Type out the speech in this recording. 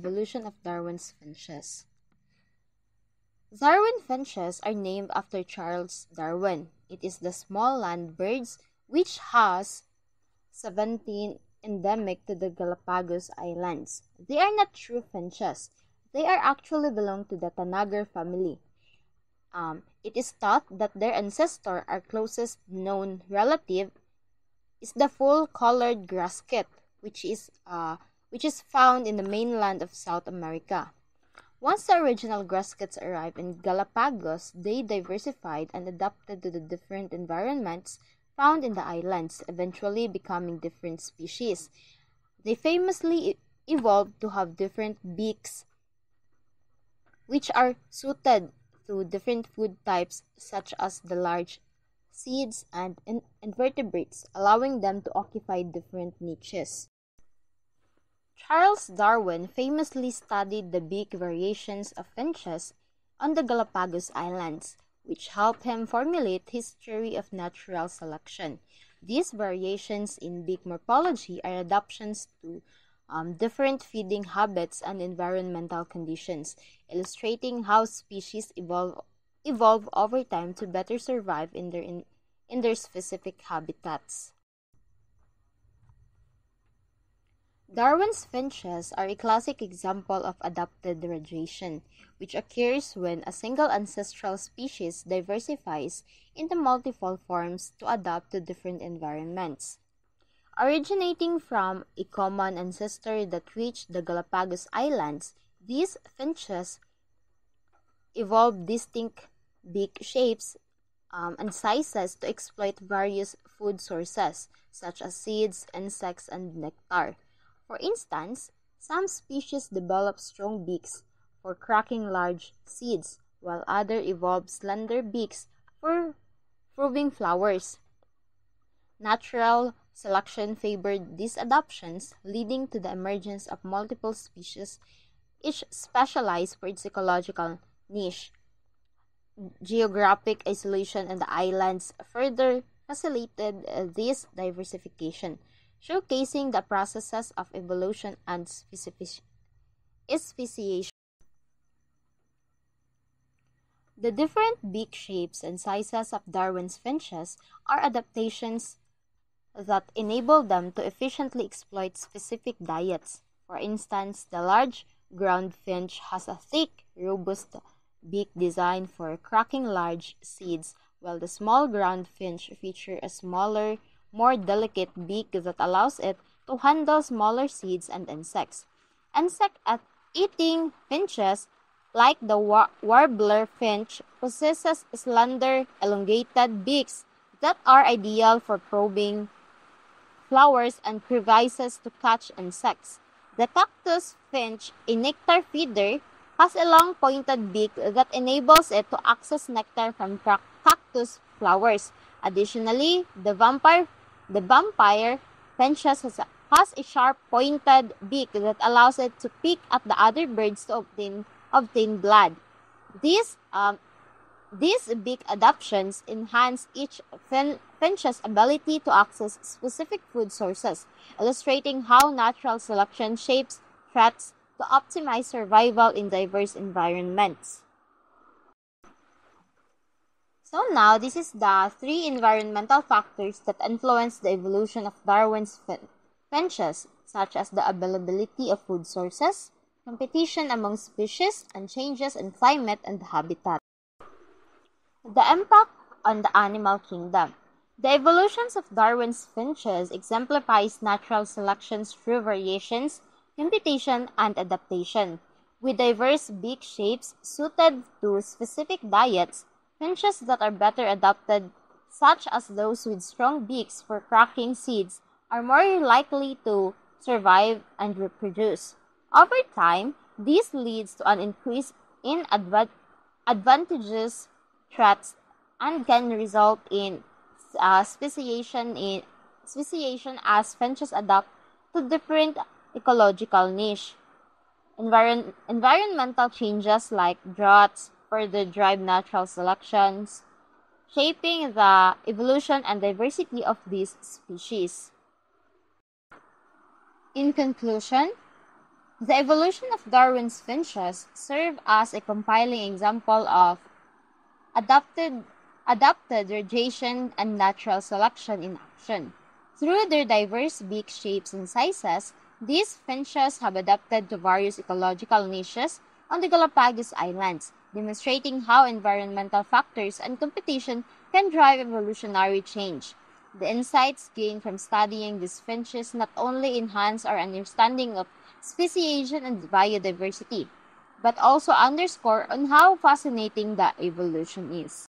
evolution of Darwin's finches. Darwin finches are named after Charles Darwin. It is the small land birds which has 17 endemic to the Galapagos Islands. They are not true finches. They are actually belong to the tanager family. It is thought that their ancestor, our closest known relative, is the full-colored grasket, which is found in the mainland of South America. Once the original graskets arrived in Galapagos, they diversified and adapted to the different environments found in the islands, eventually becoming different species. They famously evolved to have different beaks, which are suited to different food types such as the large seeds and invertebrates, allowing them to occupy different niches. Charles Darwin famously studied the beak variations of finches on the Galapagos Islands, which helped him formulate his theory of natural selection. These variations in beak morphology are adaptations to different feeding habits and environmental conditions, illustrating how species evolve over time to better survive in their specific habitats. Darwin's finches are a classic example of adapted radiation, which occurs when a single ancestral species diversifies into multiple forms to adapt to different environments. Originating from a common ancestor that reached the Galapagos Islands, these finches evolved distinct beak shapes and sizes to exploit various food sources, such as seeds, insects, and nectar. For instance, some species develop strong beaks for cracking large seeds, while others evolve slender beaks for proving flowers. Natural selection favored these adaptations, leading to the emergence of multiple species, each specialized for its ecological niche. Geographic isolation in the islands further facilitated this diversification, showcasing the processes of evolution and speciation. The different beak shapes and sizes of Darwin's finches are adaptations that enable them to efficiently exploit specific diets. For instance, the large ground finch has a thick, robust beak designed for cracking large seeds, while the small ground finch features a smaller, more delicate beak that allows it to handle smaller seeds and insects. Insect-eating finches, like the warbler finch, possesses slender, elongated beaks that are ideal for probing flowers and crevices to catch insects. The cactus finch, a nectar feeder, has a long pointed beak that enables it to access nectar from cactus flowers. Additionally, the vampire finches has a sharp pointed beak that allows it to pick at the other birds to obtain blood. These these beak adaptations enhance each finch's ability to access specific food sources, illustrating how natural selection shapes threats to optimize survival in diverse environments. So now, this is the three environmental factors that influence the evolution of Darwin's finches, such as the availability of food sources, competition among species, and changes in climate and habitat. The impact on the animal kingdom. The evolutions of Darwin's finches exemplifies natural selections through variations, competition, and adaptation. With diverse beak shapes suited to specific diets, finches that are better adapted, such as those with strong beaks for cracking seeds, are more likely to survive and reproduce. Over time, this leads to an increase in advantageous threats and can result in speciation as finches adapt to different ecological niche. Environmental changes like droughts further drive natural selections, shaping the evolution and diversity of these species. In conclusion, The evolution of Darwin's finches serve as a compelling example of adapted, adapted radiation and natural selection in action. Through their diverse beak shapes and sizes, these finches have adapted to various ecological niches on the Galapagos Islands, demonstrating how environmental factors and competition can drive evolutionary change. The insights gained from studying these finches not only enhance our understanding of speciation and biodiversity, but also underscore on how fascinating the evolution is.